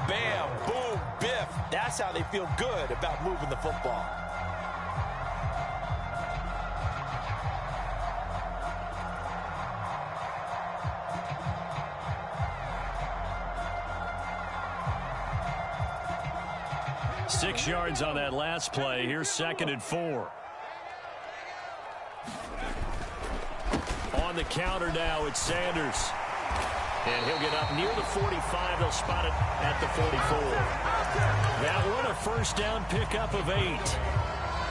bam, boom, biff. That's how they feel good about moving the football. Six yards on that last play. Here's 2nd and 4. On the counter now, it's Sanders. And he'll get up near the 45. They'll spot it at the 44. That one a first down pickup of 8.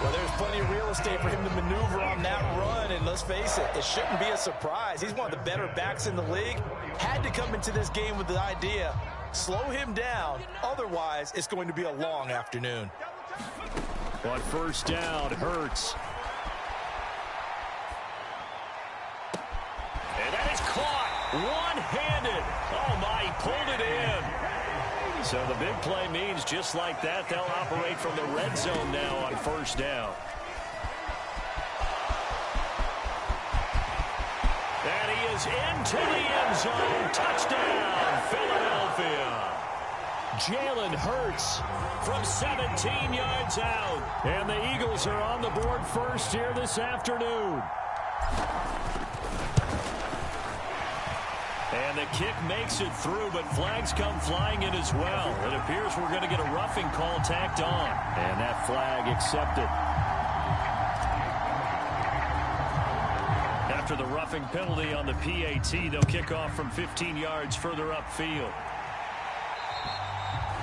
Well, there's plenty of real estate for him to maneuver on that run. And let's face it, it shouldn't be a surprise. He's one of the better backs in the league. Had to come into this game with the idea, slow him down. Otherwise, it's going to be a long afternoon. On first down, Hurts. And that is caught one-handed. Oh, my, he pulled it in. So the big play means just like that, they'll operate from the red zone now on first down. And he is into the end zone. Touchdown, Philadelphia. Jalen Hurts from 17 yards out. And the Eagles are on the board first here this afternoon. And the kick makes it through, but flags come flying in as well. It appears we're going to get a roughing call tacked on. And that flag accepted. After the roughing penalty on the PAT, they'll kick off from 15 yards further upfield.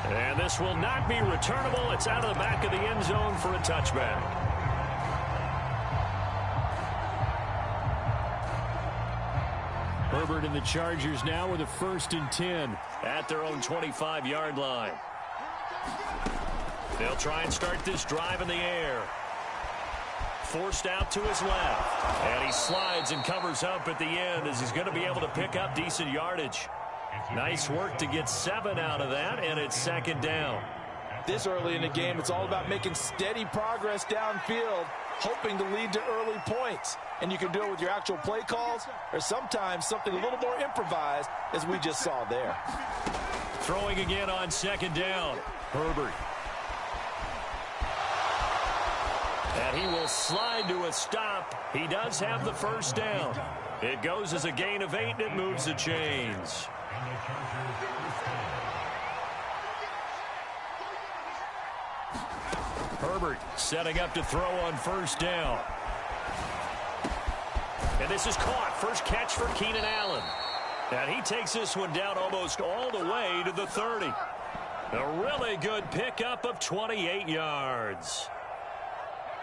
And this will not be returnable. It's out of the back of the end zone for a touchback. Herbert and the Chargers now with a 1st and 10 at their own 25-yard line. They'll try and start this drive in the air. Forced out to his left. And he slides and covers up at the end as he's going to be able to pick up decent yardage. Nice work to get 7 out of that, and it's 2nd down. This early in the game, it's all about making steady progress downfield, hoping to lead to early points. And you can do it with your actual play calls or sometimes something a little more improvised, as we just saw there. Throwing again on 2nd down. Herbert. And he will slide to a stop. He does have the first down. It goes as a gain of 8, and it moves the chains. Herbert setting up to throw on first down. And this is caught. First catch for Keenan Allen. And he takes this one down almost all the way to the 30. A really good pickup of 28 yards.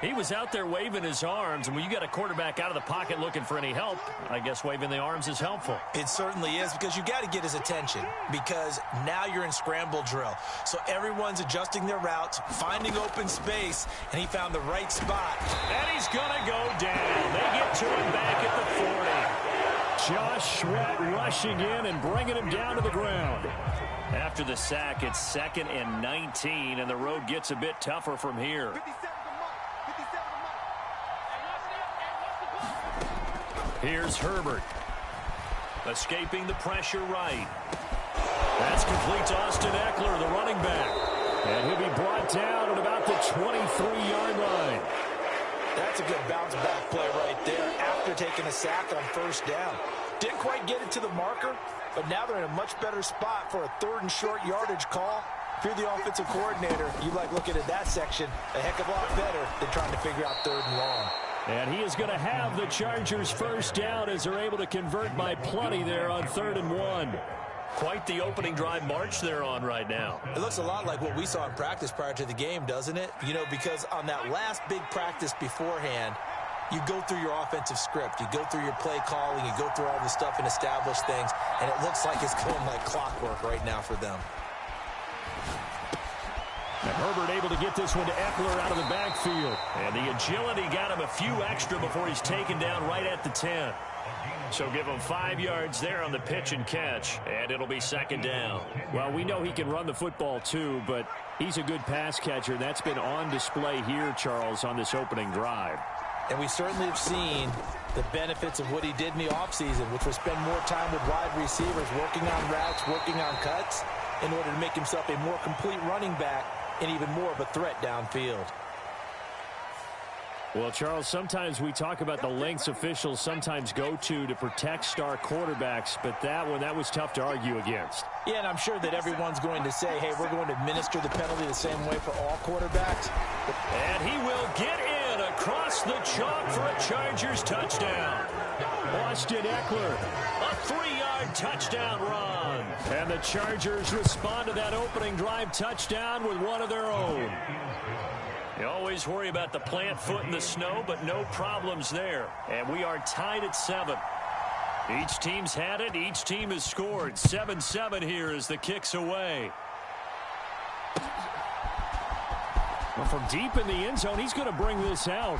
He was out there waving his arms, and when you got a quarterback out of the pocket looking for any help, I guess waving the arms is helpful. It certainly is, because you got to get his attention, because now you're in scramble drill. So everyone's adjusting their routes, finding open space, and he found the right spot. And he's going to go down. They get to him back at the 40. Josh Sweat rushing in and bringing him down to the ground. After the sack, it's 2nd and 19, and the road gets a bit tougher from here. Here's Herbert. Escaping the pressure right. That's complete to Austin Eckler, the running back. And he'll be brought down at about the 23-yard line. That's a good bounce-back play right there after taking a sack on first down. Didn't quite get it to the marker, but now they're in a much better spot for a 3rd and short yardage call. If you're the offensive coordinator, you like looking at that section a heck of a lot better than trying to figure out 3rd and long. And he is going to have the Chargers first down as they're able to convert by plenty there on 3rd and 1. Quite the opening drive march they're on right now. It looks a lot like what we saw in practice prior to the game, doesn't it? You know, because on that last big practice beforehand, you go through your offensive script. You go through your play calling. You go through all the stuff and establish things. And it looks like it's going like clockwork right now for them. And Herbert able to get this one to Eckler out of the backfield. And the agility got him a few extra before he's taken down right at the 10. So give him 5 yards there on the pitch and catch, and it'll be 2nd down. Well, we know he can run the football too, but he's a good pass catcher. That's been on display here, Charles, on this opening drive. And we certainly have seen the benefits of what he did in the offseason, which was spend more time with wide receivers, working on routes, working on cuts. in order to make himself a more complete running back and even more of a threat downfield. Well, Charles, sometimes we talk about the lengths officials sometimes go to protect star quarterbacks, but that was tough to argue against. Yeah, and I'm sure that everyone's going to say, hey, we're going to administer the penalty the same way for all quarterbacks. And he will get in across the chalk for a Chargers touchdown. Austin Eckler. A 3-yard touchdown run. And the Chargers respond to that opening drive touchdown with one of their own. You always worry about the plant foot in the snow, but no problems there. And we are tied at 7. Each team's had it. Each team has scored. 7-7 here as the kick's away. Well, from deep in the end zone, he's going to bring this out.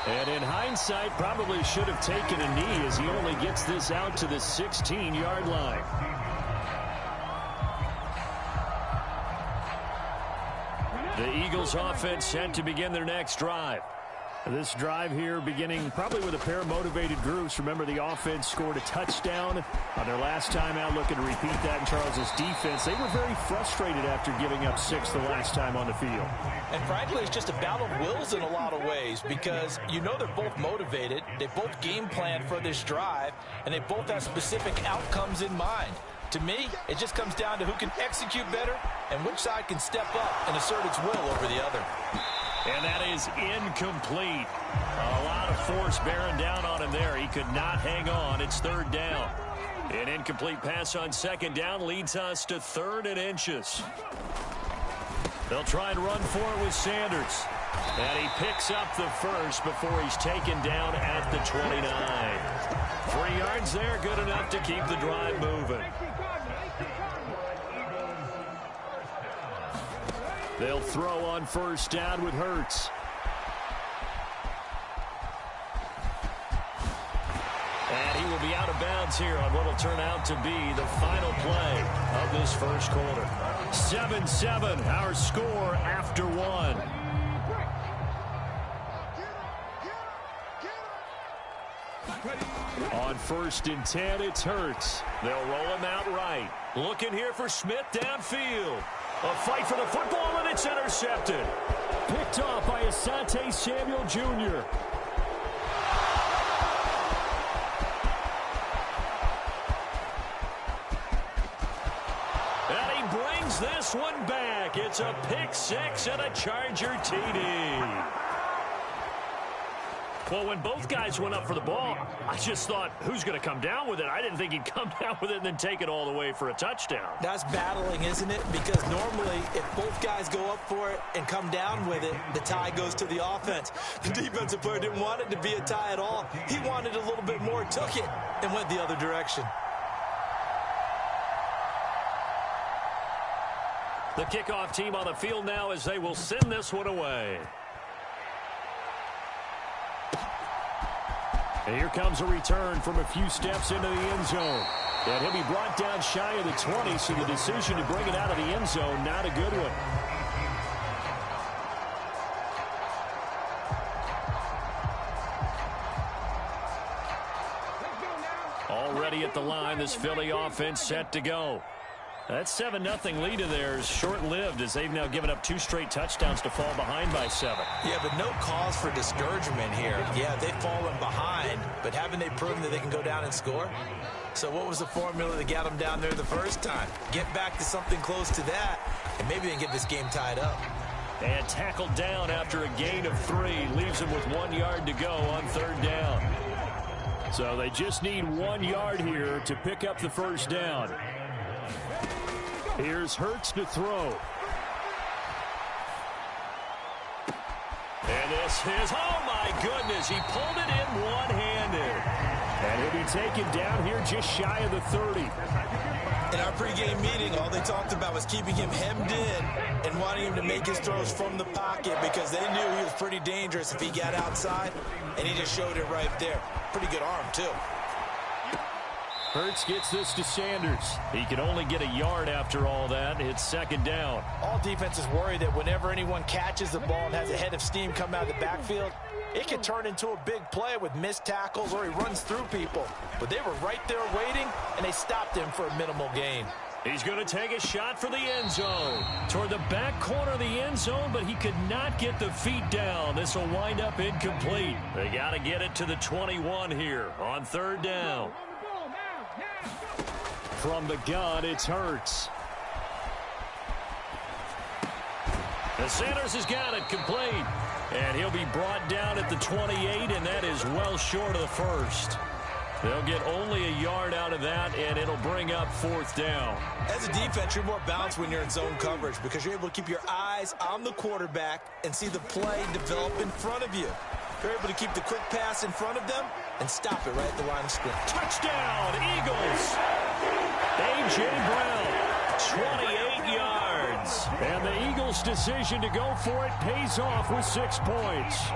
And in hindsight, probably should have taken a knee as he only gets this out to the 16-yard line. The Eagles offense set to begin their next drive. This drive here beginning probably with a pair of motivated groups. Remember, the offense scored a touchdown on their last time out, looking to repeat that in Charles's defense. They were very frustrated after giving up 6 the last time on the field. And frankly, it's just a battle of wills in a lot of ways because you know they're both motivated. They both game planned for this drive, and they both have specific outcomes in mind. To me, it just comes down to who can execute better and which side can step up and assert its will over the other. And that is incomplete. A lot of force bearing down on him there. He could not hang on. It's 3rd down. An incomplete pass on 2nd down leads us to 3rd and inches. They'll try and run for it with Sanders. And he picks up the first before he's taken down at the 29. 3 yards there, good enough to keep the drive moving. They'll throw on 1st down with Hurts. And he will be out of bounds here on what will turn out to be the final play of this first quarter. 7-7, our score after 1. On 1st and 10, it's Hurts. They'll roll him out right. Looking here for Smith downfield. A fight for the football, and it's intercepted. Picked off by Asante Samuel Jr. And he brings this one back. It's a pick 6 and a Charger TD. Well, when both guys went up for the ball, I just thought, who's going to come down with it? I didn't think he'd come down with it and then take it all the way for a touchdown. That's battling, isn't it? Because normally, if both guys go up for it and come down with it, the tie goes to the offense. The defensive player didn't want it to be a tie at all. He wanted a little bit more, took it, and went the other direction. The kickoff team on the field now as they will send this one away. And here comes a return from a few steps into the end zone. And he'll be brought down shy of the 20, so the decision to bring it out of the end zone, not a good one. Already at the line, this Philly offense set to go. That 7-0 lead of theirs short-lived as they've now given up 2 straight touchdowns to fall behind by 7. Yeah, but no cause for discouragement here. Yeah, they've fallen behind, but haven't they proven that they can go down and score? So what was the formula that got them down there the first time? Get back to something close to that, and maybe they can get this game tied up. And tackled down after a gain of 3. Leaves them with 1 yard to go on 3rd down. So they just need 1 yard here to pick up the 1st down. Here's Hurts to throw. And this is, oh my goodness, he pulled it in one-handed. And he'll be taken down here just shy of the 30. In our pregame meeting, all they talked about was keeping him hemmed in and wanting him to make his throws from the pocket because they knew he was pretty dangerous if he got outside, and he just showed it right there. Pretty good arm, too. Hurts gets this to Sanders. He can only get a yard after all that. It's 2nd down. All defenses worry that whenever anyone catches the ball and has a head of steam come out of the backfield, it can turn into a big play with missed tackles or he runs through people. But they were right there waiting, and they stopped him for a minimal gain. He's going to take a shot for the end zone. Toward the back corner of the end zone, but he could not get the feet down. This will wind up incomplete. They got to get it to the 21 here on third down. From the gun, it's Hurts. The Sanders has got it complete. And he'll be brought down at the 28, and that is well short of the first. They'll get only a yard out of that, and it'll bring up fourth down. As a defense, you're more balanced when you're in zone coverage because you're able to keep your eyes on the quarterback and see the play develop in front of you. You're able to keep the quick pass in front of them and stop it right at the line of scrimmage. Touchdown, Eagles! A.J. Brown, 28 yards. And the Eagles' decision to go for it pays off with 6 points.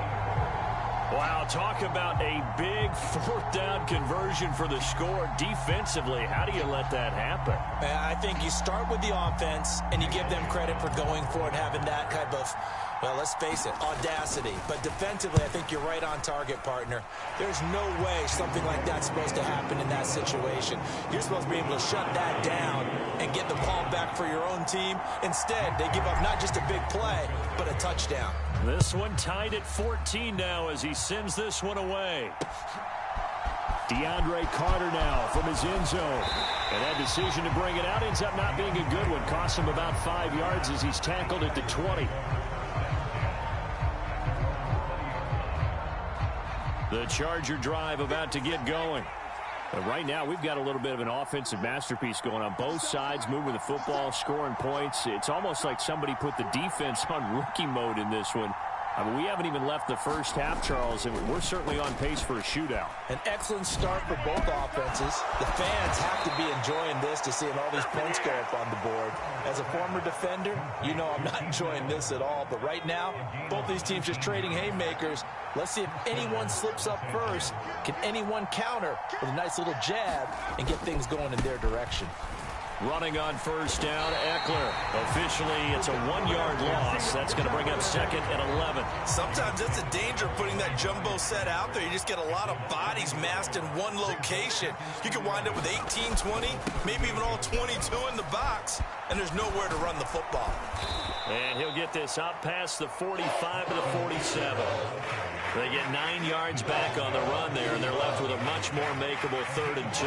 Wow, talk about a big fourth down conversion for the score. Defensively, how do you let that happen? I think you start with the offense and you give them credit for going for it, having that type of, well, let's face it, audacity. But defensively, I think you're right on target, partner. There's no way something like that's supposed to happen in that situation. You're supposed to be able to shut that down and get the ball back for your own team. Instead, they give up not just a big play, but a touchdown. This one tied at 14 now as he sends this one away. DeAndre Carter now from his end zone. And that decision to bring it out ends up not being a good one. Costs him about 5 yards as he's tackled at the 20. The Charger drive about to get going. But right now, we've got a little bit of an offensive masterpiece going on. Both sides moving the football, scoring points. It's almost like somebody put the defense on rookie mode in this one. I mean, we haven't even left the first half, Charles, and we're certainly on pace for a shootout. An excellent start for both offenses. The fans have to be enjoying this to seeing all these points go up on the board. As a former defender, you know I'm not enjoying this at all. But right now, both these teams just trading haymakers. Let's see if anyone slips up first. Can anyone counter with a nice little jab and get things going in their direction? Running on first down, Eckler. Officially, it's a 1-yard loss. That's going to bring up second and 11. Sometimes that's a danger of putting that jumbo set out there. You just get a lot of bodies massed in one location. You can wind up with 18, 20, maybe even all 22 in the box, and there's nowhere to run the football. And he'll get this up past the 45 to the 47. They get 9 yards back on the run there, and they're left with a much more makeable 3rd and 2.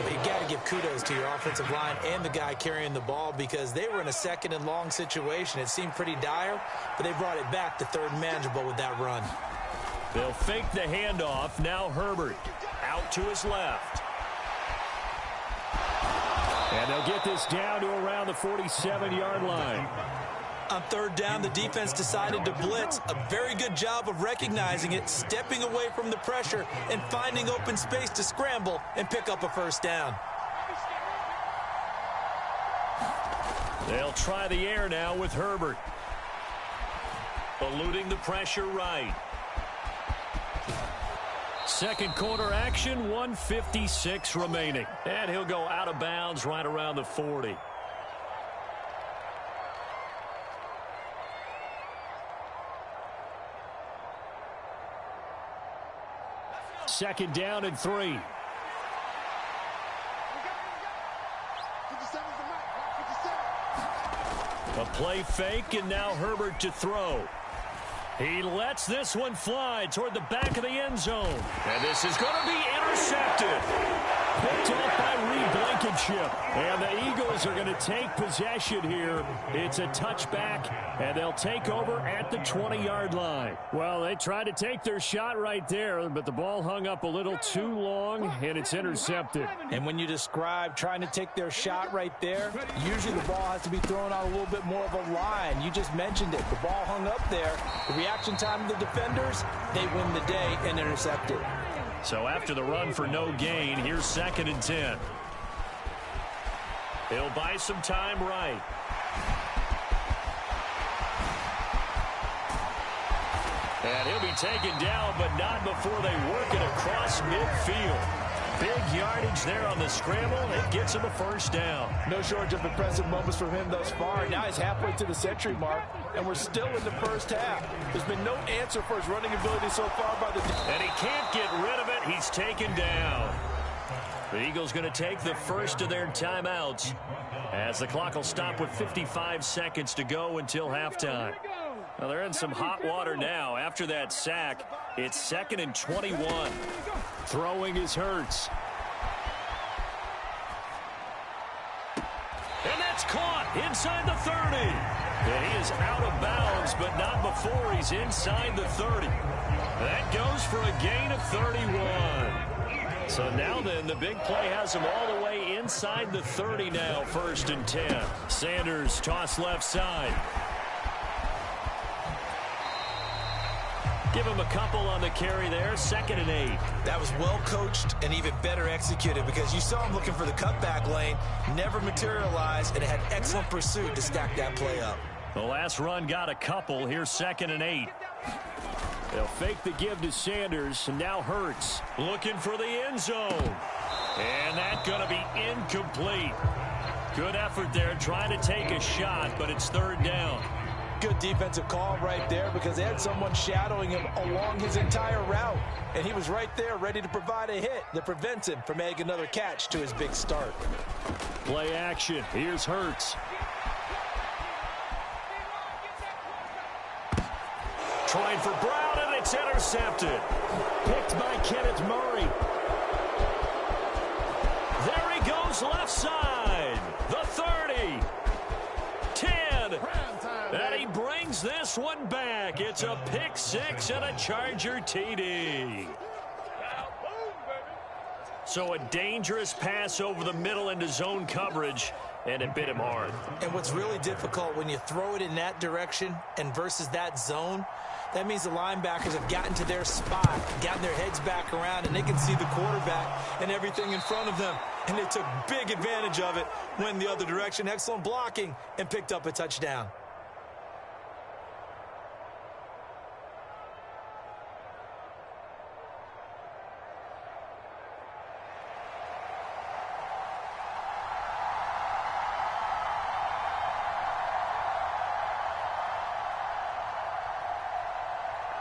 But you got to give kudos to your offensive line and the guy carrying the ball because they were in a 2nd and long situation. It seemed pretty dire, but they brought it back to 3rd and manageable with that run. They'll fake the handoff. Now Herbert out to his left. And they'll get this down to around the 47-yard line. On 3rd down, the defense decided to blitz. A very good job of recognizing it, stepping away from the pressure, and finding open space to scramble and pick up a 1st down. They'll try the air now with Herbert. Eluding the pressure right. 2nd quarter action, 1:56 remaining. And he'll go out of bounds right around the 40. Second down and 3. A play fake, and now Herbert to throw. He lets this one fly toward the back of the end zone. And this is going to be intercepted. Picked off by Reed Blankenship. And the Eagles are going to take possession here. It's a touchback, and they'll take over at the 20-yard line. Well, they tried to take their shot right there, but the ball hung up a little too long, and it's intercepted. And when you describe trying to take their shot right there, usually the ball has to be thrown out a little bit more of a line. You just mentioned it. The ball hung up there. The reaction time of the defenders, they win the day and intercept it. So after the run for no gain, here's 2nd and 10. He'll buy some time right. And he'll be taken down, but not before they work it across midfield. Big yardage there on the scramble. It gets him a 1st down. No shortage of impressive moments from him thus far. Now he's halfway to the century mark, and we're still in the 1st half. There's been no answer for his running ability so far by the... And he can't get rid of it. He's taken down. The Eagles going to take the first of their timeouts as the clock will stop with 55 seconds to go until halftime. Well, they're in some hot water now. After that sack, it's 2nd and 21. Throwing is Hurts. And that's caught inside the 30. And he is out of bounds, but not before he's inside the 30. That goes for a gain of 31. So now then, the big play has him all the way inside the 30 now, 1st and 10. Sanders toss left side. Give him a couple on the carry there, 2nd and 8. That was well coached and even better executed because you saw him looking for the cutback lane, never materialized, and it had excellent pursuit to stack that play up. The last run got a couple. Here's 2nd and 8. They'll fake the give to Sanders, and now Hurts. Looking for the end zone. And that's going to be incomplete. Good effort there trying to take a shot, but it's 3rd down. Good defensive call right there because they had someone shadowing him along his entire route. And he was right there ready to provide a hit that prevents him from making another catch to his big start. Play action. Here's Hurts. Trying for Brown, and it's intercepted. Picked by Kenneth Murray. There he goes left side. The 30. 10. And he brings this one back. It's a pick six and a Charger TD. So a dangerous pass over the middle into zone coverage, and it bit him hard. And what's really difficult when you throw it in that direction and versus that zone, that means the linebackers have gotten to their spot, gotten their heads back around, and they can see the quarterback and everything in front of them. And they took big advantage of it, went the other direction, excellent blocking, and picked up a touchdown.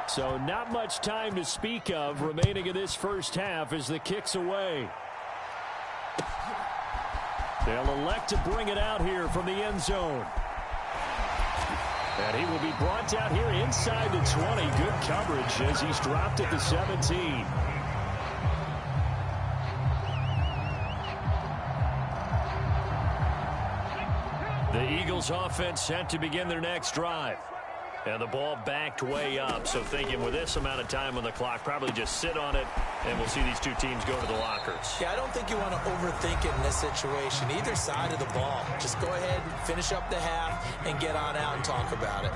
So not much time to speak of remaining in this first half as the kick's away. They'll elect to bring it out here from the end zone. And he will be brought down here inside the 20. Good coverage as he's dropped at the 17. The Eagles offense set to begin their next drive. And the ball backed way up. So thinking with this amount of time on the clock, probably just sit on it, and we'll see these two teams go to the lockers. Yeah, I don't think you want to overthink it in this situation. Either side of the ball. Just go ahead and finish up the half and get on out and talk about it.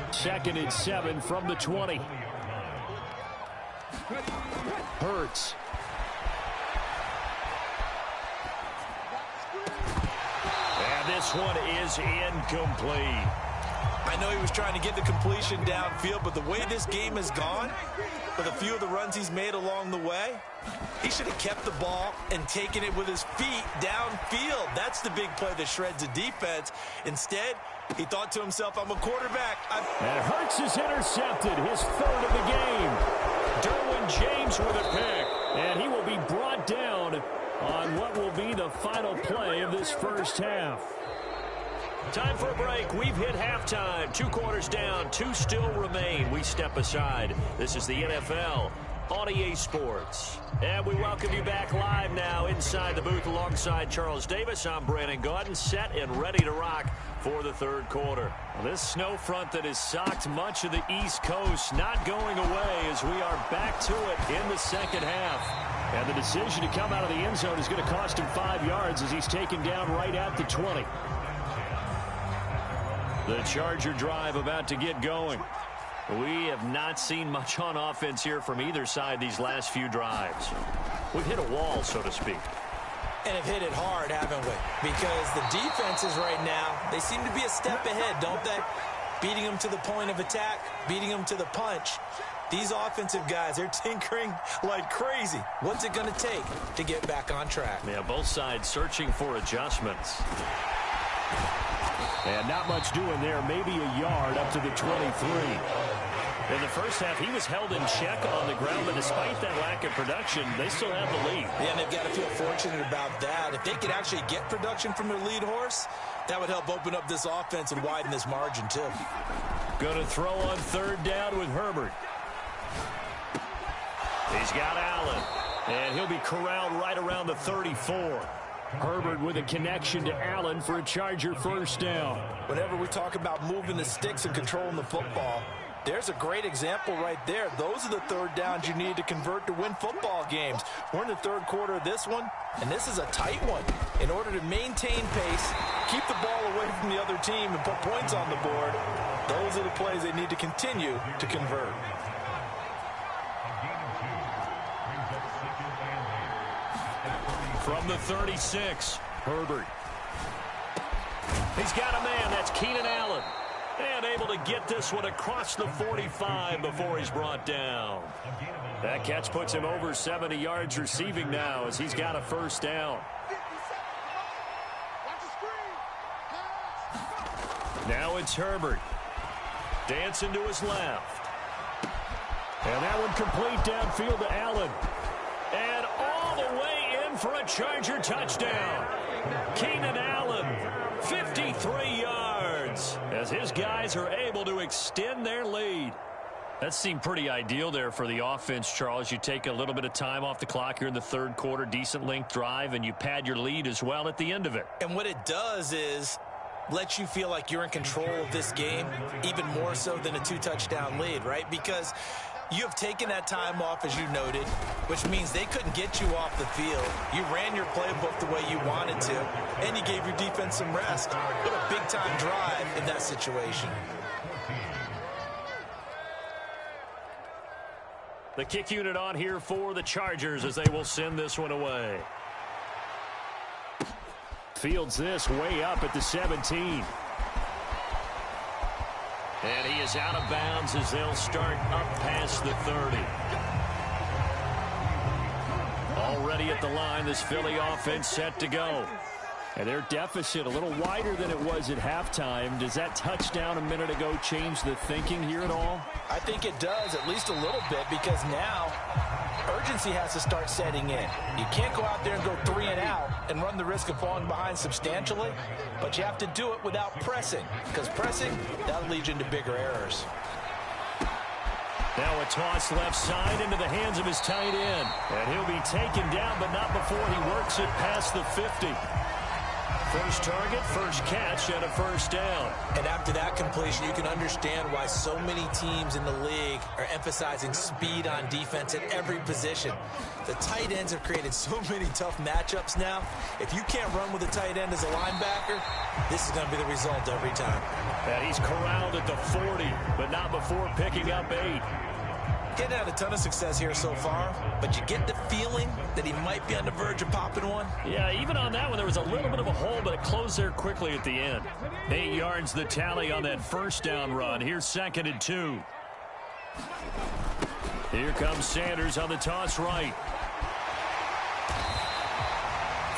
2nd and 7 from the 20. Hurts. And this one is incomplete. I know he was trying to get the completion downfield, but the way this game has gone, with a few of the runs he's made along the way, he should have kept the ball and taken it with his feet downfield. That's the big play that shreds the defense. Instead, he thought to himself, I'm a quarterback. And Hurts is intercepted, his 3rd of the game. Derwin James with a pick. And he will be brought down on what will be the final play of this first half. Time for a break. We've hit halftime. 2 quarters down. 2 still remain. We step aside. This is the NFL on EA Sports. And we welcome you back live now inside the booth alongside Charles Davis. I'm Brandon Gaudin, set and ready to rock for the 3rd quarter. This snow front that has socked much of the East Coast not going away as we are back to it in the 2nd half. And the decision to come out of the end zone is going to cost him 5 yards as he's taken down right at the 20. The Charger drive about to get going. We have not seen much on offense here from either side these last few drives. We've hit a wall, so to speak. And have hit it hard, haven't we? Because the defenses right now, they seem to be a step ahead, don't they? Beating them to the point of attack, beating them to the punch. These offensive guys, they're tinkering like crazy. What's it going to take to get back on track? Yeah, both sides searching for adjustments. And not much doing there, maybe a yard up to the 23. In the first half, he was held in check on the ground, but despite that lack of production, they still have the lead. Yeah, and they've got to feel fortunate about that. If they could actually get production from their lead horse, that would help open up this offense and widen this margin, too. Going to throw on third down with Herbert. He's got Allen, and he'll be corralled right around the 34. Herbert with a connection to Allen for a Charger first down. Whenever we talk about moving the sticks and controlling the football, there's a great example right there. Those are the third downs you need to convert to win football games. We're in the third quarter of this one, and this is a tight one. In order to maintain pace, keep the ball away from the other team, and put points on the board, those are the plays they need to continue to convert. From the 36, Herbert. He's got a man. That's Keenan Allen. And able to get this one across the 45 before he's brought down. That catch puts him over 70 yards receiving now as he's got a first down. Now it's Herbert. Dancing to his left. And that one complete downfield to Allen. And all the way in for a Charger touchdown. Keenan Allen, 53 yards, as his guys are able to extend their lead. That seemed pretty ideal there for the offense, Charles. You take a little bit of time off the clock here in the third quarter, decent length drive, and you pad your lead as well at the end of it. And what it does is let you feel like you're in control of this game, even more so than a two-touchdown lead, right? Because you have taken that time off, as you noted, which means they couldn't get you off the field. You ran your playbook the way you wanted to, and you gave your defense some rest. What a big-time drive in that situation. The kick unit on here for the Chargers as they will send this one away. Fields this way up at the 17. And he is out of bounds as they'll start up past the 30. Already at the line, this Philly offense set to go. And their deficit a little wider than it was at halftime. Does that touchdown a minute ago change the thinking here at all? I think it does, at least a little bit, because now urgency has to start setting in. You can't go out there and go 3 and out and run the risk of falling behind substantially, but you have to do it without pressing, because pressing, that'll lead you into bigger errors. Now a toss left side into the hands of his tight end. And he'll be taken down, but not before he works it past the 50. First target, first catch, and a first down. And after that completion, you can understand why so many teams in the league are emphasizing speed on defense at every position. The tight ends have created so many tough matchups now. If you can't run with a tight end as a linebacker, this is going to be the result every time. And he's corralled at the 40, but not before picking up 8. Getting had a ton of success here so far, but you get the feeling that he might be on the verge of popping one. Yeah, even on that one, there was a little bit of a hole, but it closed there quickly at the end. 8 yards the tally on that first down run. Here's 2nd and 2. Here comes Sanders on the toss right.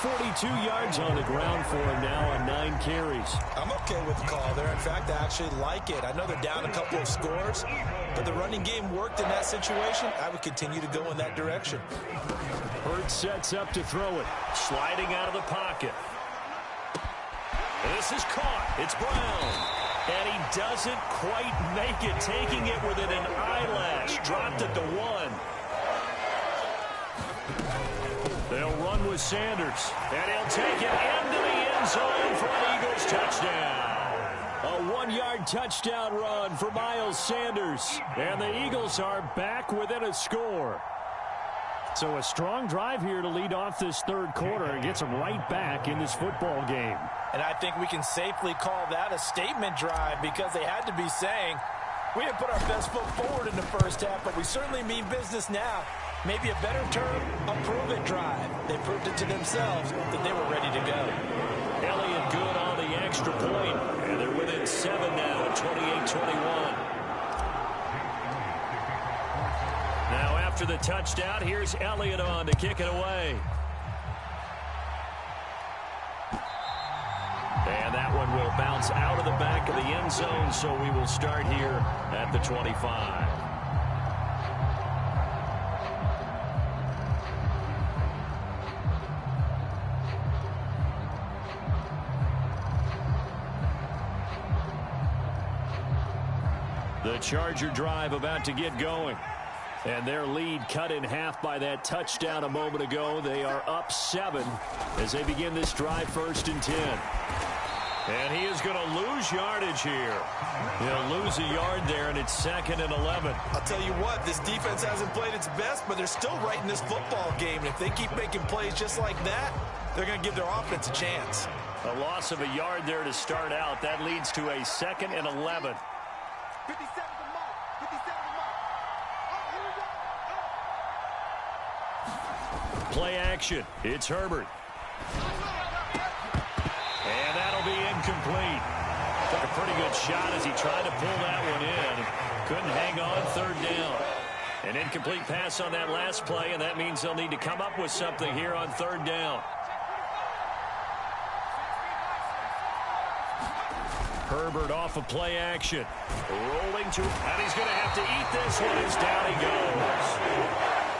42 yards on the ground for him now on 9 carries. I'm okay with the call there. In fact, I actually like it. I know they're down a couple of scores, but the running game worked in that situation. I would continue to go in that direction. Hurts sets up to throw it. Sliding out of the pocket. This is caught. It's Brown. And he doesn't quite make it, taking it within an eyelash. Dropped at the 1. They'll run with Sanders, and he'll take it into the end zone for an Eagles touchdown. A 1-yard touchdown run for Miles Sanders, and the Eagles are back within a score. So a strong drive here to lead off this third quarter and gets them right back in this football game. And I think we can safely call that a statement drive because they had to be saying, we didn't put our best foot forward in the first half, but we certainly mean business now. Maybe a better term, a prove-it drive. They proved it to themselves that they were ready to go. Elliott good on the extra point, and they're within 7 now at 28-21. Now after the touchdown, here's Elliott on to kick it away. And And that one will bounce out of the back of the end zone, so we will start here at the 25. The Charger drive about to get going. And their lead cut in half by that touchdown a moment ago. They are up 7 as they begin this drive, 1st and 10. And he is going to lose yardage here. He'll lose a yard there, and it's 2nd and 11. I'll tell you what, this defense hasn't played its best, but they're still right in this football game. And if they keep making plays just like that, they're going to give their offense a chance. A loss of a yard there to start out. That leads to a 2nd and 11. 57 to mark. 57 to mark. Play action. It's Herbert. And that'll be incomplete. Took a pretty good shot as he tried to pull that one in. Couldn't hang on, 3rd down. An incomplete pass on that last play, and that means they'll need to come up with something here on 3rd down. Herbert off of play action. Rolling to, and he's going to have to eat this one as down he goes.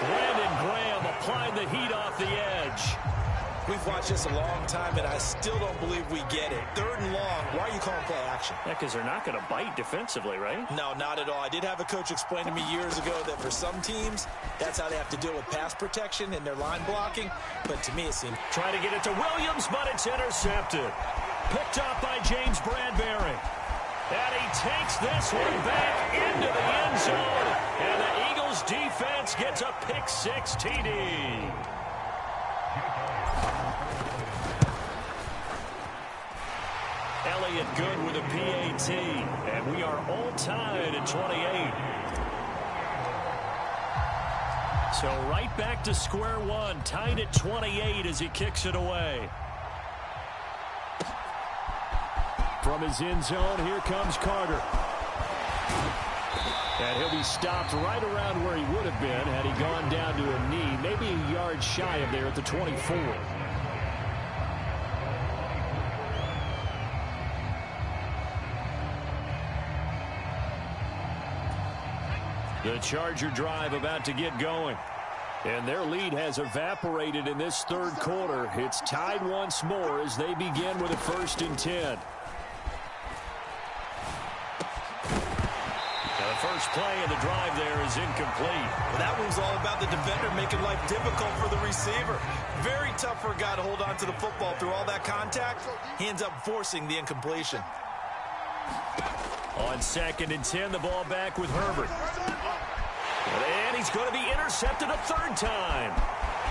Brandon Graham applying the heat off the edge. We've watched this a long time, and I still don't believe we get it. 3rd and long. Why are you calling play action? Yeah, because they're not going to bite defensively, right? No, not at all. I did have a coach explain to me years ago that for some teams, that's how they have to deal with pass protection and their line blocking. But to me, it seems... Trying to get it to Williams, but it's intercepted. Picked up by James Bradbury. And he takes this one back into the end zone. And the Eagles defense gets a pick-6 TD. Elliott good with a PAT. And we are all tied at 28. So right back to square one. Tied at 28 as he kicks it away. From his end zone, here comes Carter. And he'll be stopped right around where he would have been had he gone down to a knee, maybe a yard shy of there at the 24. The Charger drive about to get going. And their lead has evaporated in this 3rd quarter. It's tied once more as they begin with a 1st and 10. First play of the drive there is incomplete. Well, that one's all about the defender making life difficult for the receiver. Very tough for a guy to hold on to the football through all that contact. He ends up forcing the incompletion. On 2nd and 10, the ball back with Herbert. And he's going to be intercepted a 3rd time.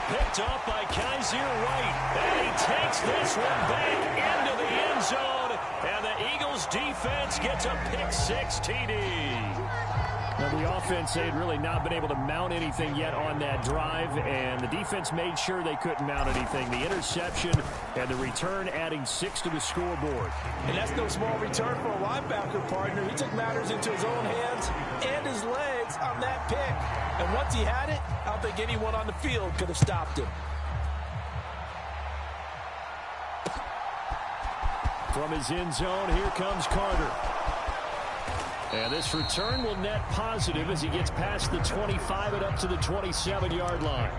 Picked off by Kaiser White. And he takes this one back into the end zone. And the Eagles defense gets a pick-6 TD. Now, the offense, they had really not been able to mount anything yet on that drive, and the defense made sure they couldn't mount anything. The interception and the return adding 6 to the scoreboard. And that's no small return for a linebacker partner. He took matters into his own hands and his legs on that pick. And once he had it, I don't think anyone on the field could have stopped him. From his end zone, here comes Carter. And this return will net positive as he gets past the 25 and up to the 27-yard line.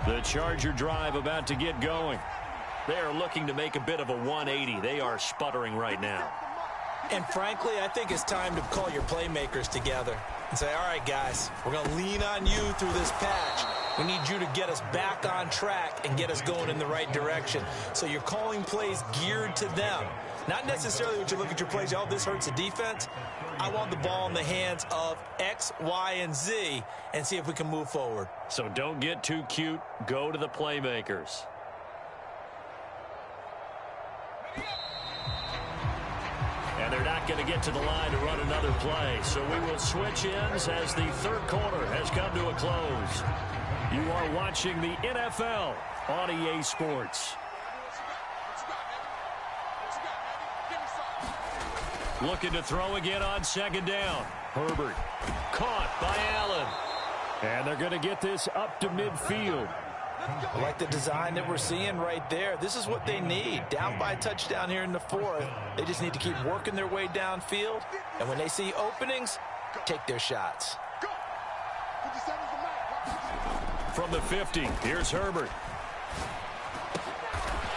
The Charger drive about to get going. They are looking to make a bit of a 180. They are sputtering right now. And frankly, I think it's time to call your playmakers together and say, all right, guys, we're going to lean on you through this patch. We need you to get us back on track and get us going in the right direction. So you're calling plays geared to them. Not necessarily what you look at your plays, oh, this hurts the defense. I want the ball in the hands of X, Y, and Z and see if we can move forward. So don't get too cute. Go to the playmakers. And they're not going to get to the line to run another play. So we will switch ends as the 3rd quarter has come to a close. You are watching the NFL on EA Sports. Looking to throw again on second down. Herbert caught by Allen. And they're going to get this up to midfield. I like the design that we're seeing right there. This is what they need. Down by a touchdown here in the fourth. They just need to keep working their way downfield. And when they see openings, take their shots. From the 50, here's Herbert.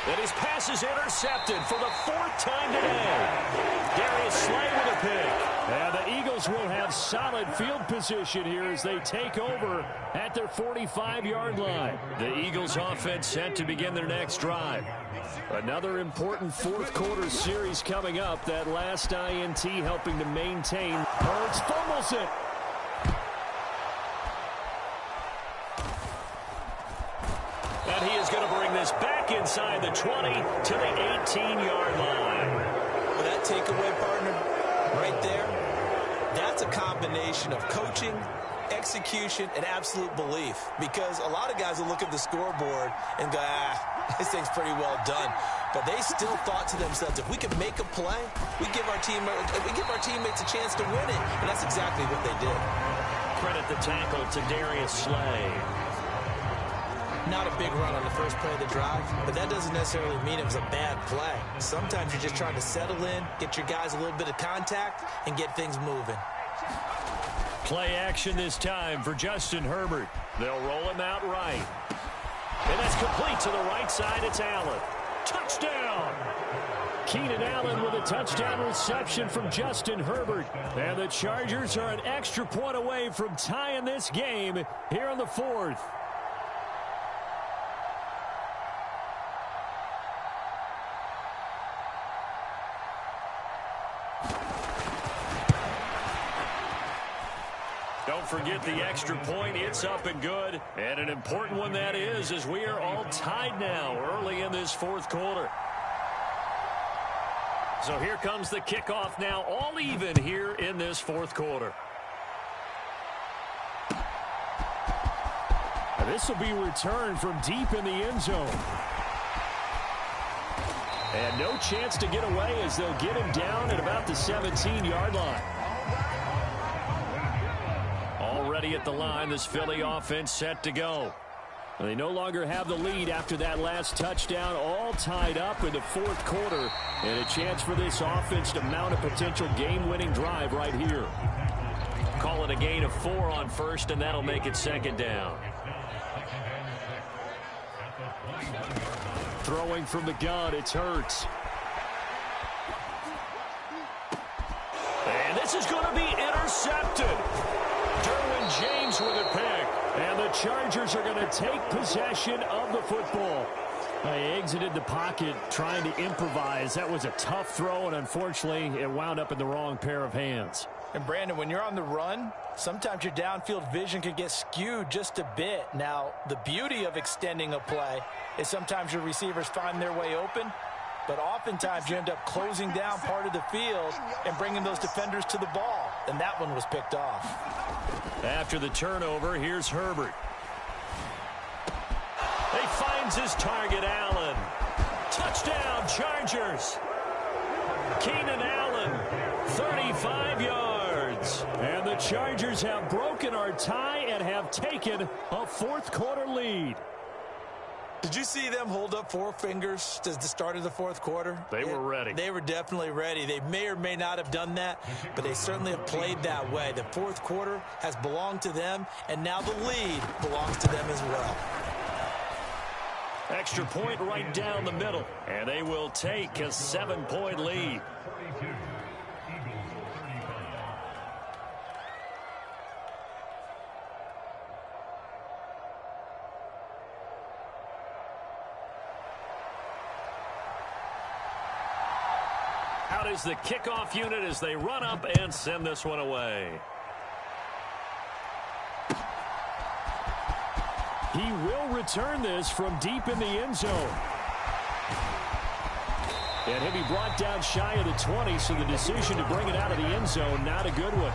And his pass is intercepted for the fourth time today. Darius Slay with a pick. And the Eagles will have solid field position here as they take over at their 45-yard line. The Eagles offense set to begin their next drive. Another important fourth quarter series coming up. That last INT helping to maintain. Hurts fumbles it. And he is going to bring this back inside the 20 to the 18-yard line. Well, that takeaway, partner, right there, that's a combination of coaching, execution, and absolute belief. Because a lot of guys will look at the scoreboard and go, this thing's pretty well done. But they still thought to themselves, if we can make a play, we give our teammates a chance to win it. And that's exactly what they did. Credit the tackle to Darius Slay. Not a big run on the first play of the drive, but that doesn't necessarily mean it was a bad play. Sometimes you're just trying to settle in, get your guys a little bit of contact, and get things moving. Play action this time for Justin Herbert. They'll roll him out right. And that's complete to the right side. It's Allen. Touchdown! Keenan Allen with a touchdown reception from Justin Herbert. And the Chargers are an extra point away from tying this game here in the fourth. Don't forget the extra point. It's up and good. And an important one that is, as we are all tied now early in this fourth quarter. So here comes the kickoff now, all even here in this fourth quarter. And this will be returned from deep in the end zone. And no chance to get away as they'll get him down at about the 17-yard line. Already at the line, this Philly offense set to go. They no longer have the lead after that last touchdown, all tied up in the fourth quarter. And a chance for this offense to mount a potential game-winning drive right here. Call it a gain of 4 on first, and that'll make it second down. Throwing from the gun, it's Hurts. And this is going to be intercepted. Derwin James with a pick. And the Chargers are going to take possession of the football. They exited the pocket trying to improvise. That was a tough throw, and unfortunately, it wound up in the wrong pair of hands. And, Brandon, when you're on the run, sometimes your downfield vision can get skewed just a bit. Now, the beauty of extending a play is sometimes your receivers find their way open, but oftentimes you end up closing down part of the field and bringing those defenders to the ball. And that one was picked off. After the turnover, here's Herbert. He finds his target, Allen. Touchdown, Chargers. Keenan Allen, 35 yards. And the Chargers have broken our tie and have taken a fourth quarter lead. Did you see them hold up 4 fingers at the start of the fourth quarter? They were ready. They were definitely ready. They may or may not have done that, but they certainly have played that way. The fourth quarter has belonged to them, and now the lead belongs to them as well. Extra point right down the middle, and they will take a 7-point lead. Out is the kickoff unit as they run up and send this one away. He will return this from deep in the end zone. And he'll be brought down shy of the 20, so the decision to bring it out of the end zone, not a good one.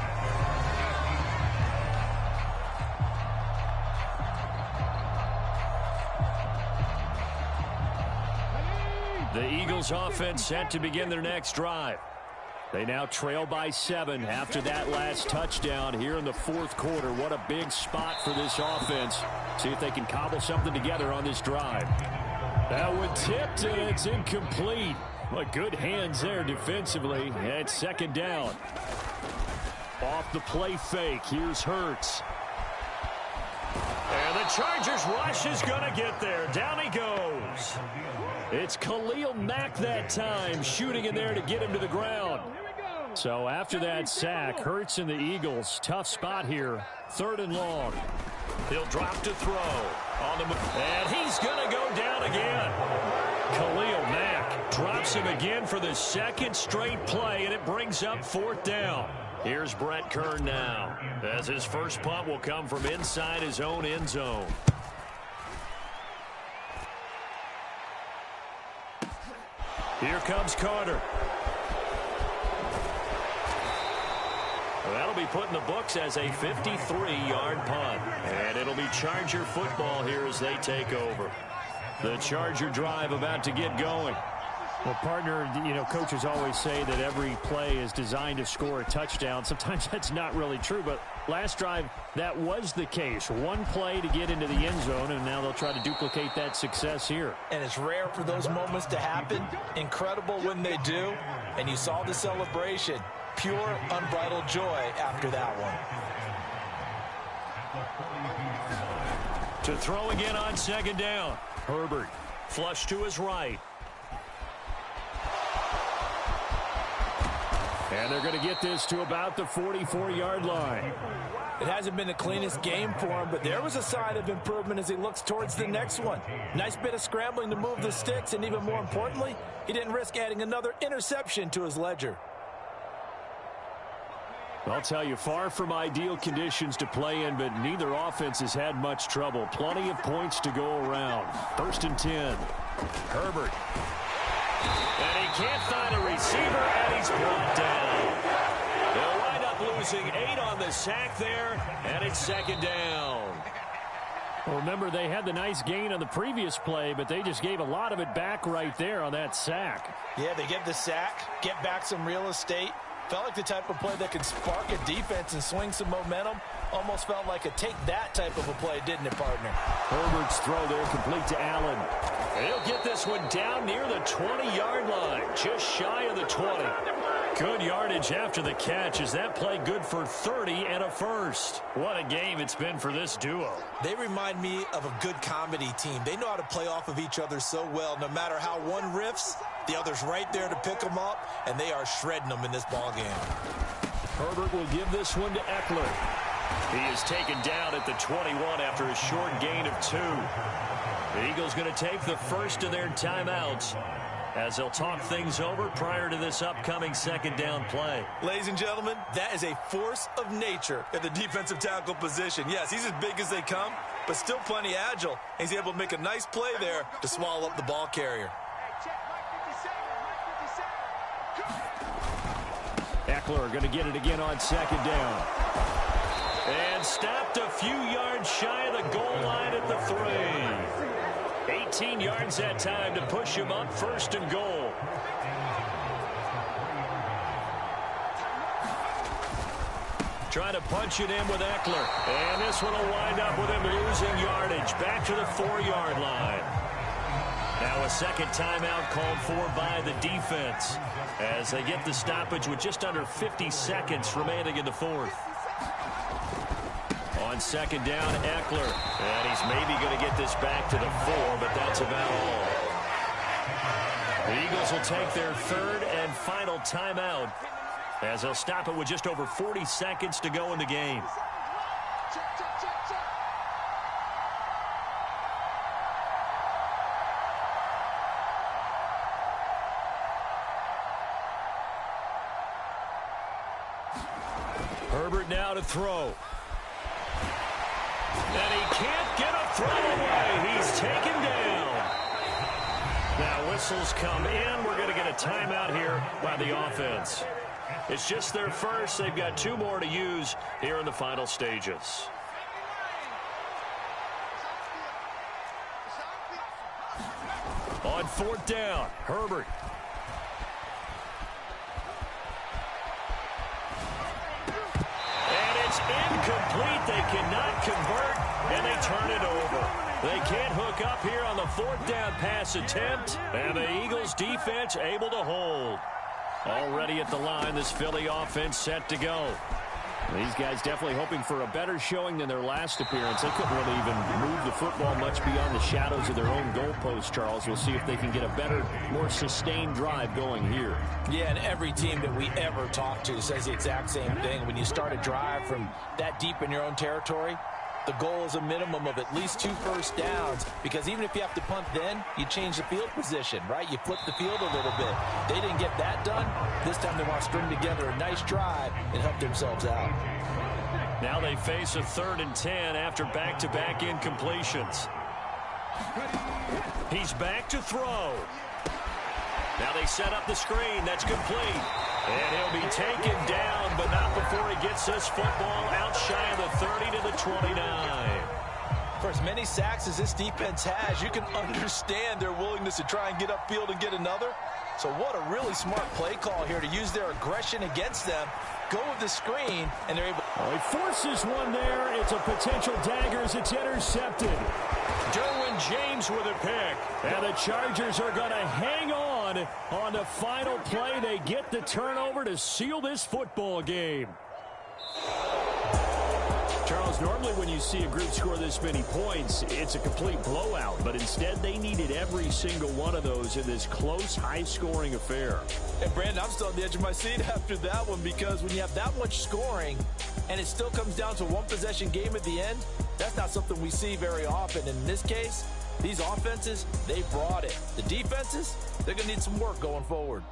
The Eagles offense set to begin their next drive. They now trail by 7 after that last touchdown here in the fourth quarter. What a big spot for this offense. See if they can cobble something together on this drive. That one tipped, and it's incomplete. But good hands there defensively. And second down. Off the play fake. Here's Hurts. And the Chargers rush is going to get there. Down he goes. It's Khalil Mack that time, shooting in there to get him to the ground. So after that sack, Hurts and the Eagles, tough spot here. 3rd and long. He'll drop to throw. On the move. And he's going to go down again. Khalil Mack drops him again for the second straight play, and it brings up 4th down. Here's Brett Kern now, as his first punt will come from inside his own end zone. Here comes Carter. Well, that'll be put in the books as a 53-yard punt. And it'll be Charger football here as they take over. The Charger drive about to get going. Well, partner, you know, coaches always say that every play is designed to score a touchdown. Sometimes that's not really true, but last drive, that was the case. One play to get into the end zone, and now they'll try to duplicate that success here. And it's rare for those moments to happen. Incredible when they do. And you saw the celebration. Pure, unbridled joy after that one. To throw again on second down. Herbert, flush to his right. And they're going to get this to about the 44-yard line. It hasn't been the cleanest game for him, but there was a sign of improvement as he looks towards the next one. Nice bit of scrambling to move the sticks, and even more importantly, he didn't risk adding another interception to his ledger. I'll tell you, far from ideal conditions to play in, but neither offense has had much trouble. Plenty of points to go around. 1st and 10. Herbert. And he can't find a receiver, and he's brought down. They'll wind up losing 8 on the sack there, and it's second down. Well, remember, they had the nice gain on the previous play, but they just gave a lot of it back right there on that sack. Yeah, they get the sack, get back some real estate. Felt like the type of play that could spark a defense and swing some momentum. Almost felt like a take-that type of a play, didn't it, partner? Herbert's throw there complete to Allen. He'll get this one down near the 20-yard line, just shy of the 20. Good yardage after the catch. Is that play good for 30 and a first? What a game it's been for this duo. They remind me of a good comedy team. They know how to play off of each other so well. No matter how one riffs, the other's right there to pick them up, and they are shredding them in this ball game. Herbert will give this one to Eckler. He is taken down at the 21 after a short gain of 2. The Eagles going to take the first of their timeouts as they'll talk things over prior to this upcoming second down play. Ladies and gentlemen, that is a force of nature at the defensive tackle position. Yes, he's as big as they come, but still plenty agile. He's able to make a nice play there to swallow up the ball carrier. Eckler going to get it again on second down. And stopped a few yards shy of the goal line at the 3. 18 yards that time to push him up 1st and goal. Trying to punch it in with Eckler. And this one will wind up with him losing yardage back to the 4-yard line. Now a second timeout called for by the defense as they get the stoppage with just under 50 seconds remaining in the 4th. On second down, Eckler. And he's maybe going to get this back to the 4, but that's about all. The Eagles will take their 3rd and final timeout as they'll stop it with just over 40 seconds to go in the game. Herbert now to throw. And he can't get a throw away. He's taken down. Now whistles come in. We're going to get a timeout here by the offense. It's just their first. They've got 2 more to use here in the final stages. On 4th down, Herbert. And it's incomplete. They cannot convert, and they turn it over. They can't hook up here on the 4th down pass attempt, and the Eagles defense able to hold. Already at the line, this Philly offense set to go. These guys definitely hoping for a better showing than their last appearance. They couldn't really even move the football much beyond the shadows of their own goalpost, Charles. We'll see if they can get a better, more sustained drive going here. Yeah, and every team that we ever talk to says the exact same thing. When you start a drive from that deep in your own territory, the goal is a minimum of at least 2 first downs, because even if you have to punt then, you change the field position, right? You flip the field a little bit. They didn't get that done. This time they want to string together a nice drive and help themselves out. Now they face a 3rd and 10 after back-to-back incompletions. He's back to throw. Now they set up the screen. That's complete. And he'll be taken down, but not before he gets this football out shy of the 30 to the 29. For as many sacks as this defense has, you can understand their willingness to try and get upfield and get another. So what a really smart play call here to use their aggression against them. Go with the screen, and they're able. Oh, he forces one there. It's a potential dagger as it's intercepted. Derwin James with a pick. And the Chargers are going to hang on the final play. They get the turnover to seal this football game. Charles, normally when you see a group score this many points, it's a complete blowout. But instead, they needed every single one of those in this close, high-scoring affair. And, Brandon, I'm still on the edge of my seat after that one, because when you have that much scoring and it still comes down to a one-possession game at the end, that's not something we see very often. In this case, these offenses, they brought it. The defenses, they're going to need some work going forward.